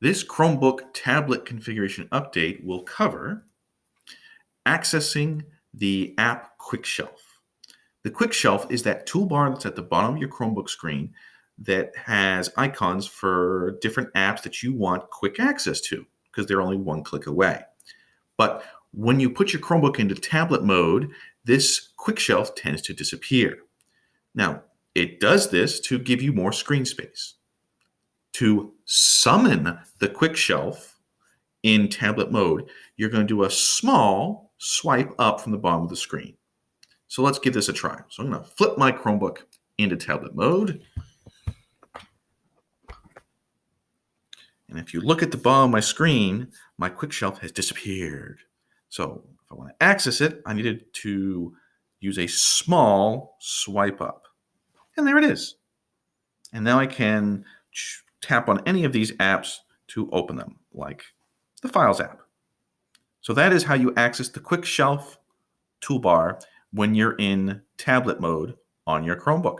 This Chromebook tablet configuration update will cover accessing the app Quick Shelf. The Quick Shelf is that toolbar that's at the bottom of your Chromebook screen that has icons for different apps that you want quick access to because they're only one click away. But when you put your Chromebook into tablet mode, this Quick Shelf tends to disappear. Now, it does this to give you more screen space. To summon the Quick Shelf in tablet mode, you're going to do a small swipe up from the bottom of the screen. So let's give this a try. So I'm going to flip my Chromebook into tablet mode. And if you look at the bottom of my screen, my Quick Shelf has disappeared. So if I want to access it, I needed to use a small swipe up. And there it is. And now I can tap on any of these apps to open them, like the Files app. So that is how you access the Quick Shelf toolbar when you're in tablet mode on your Chromebook.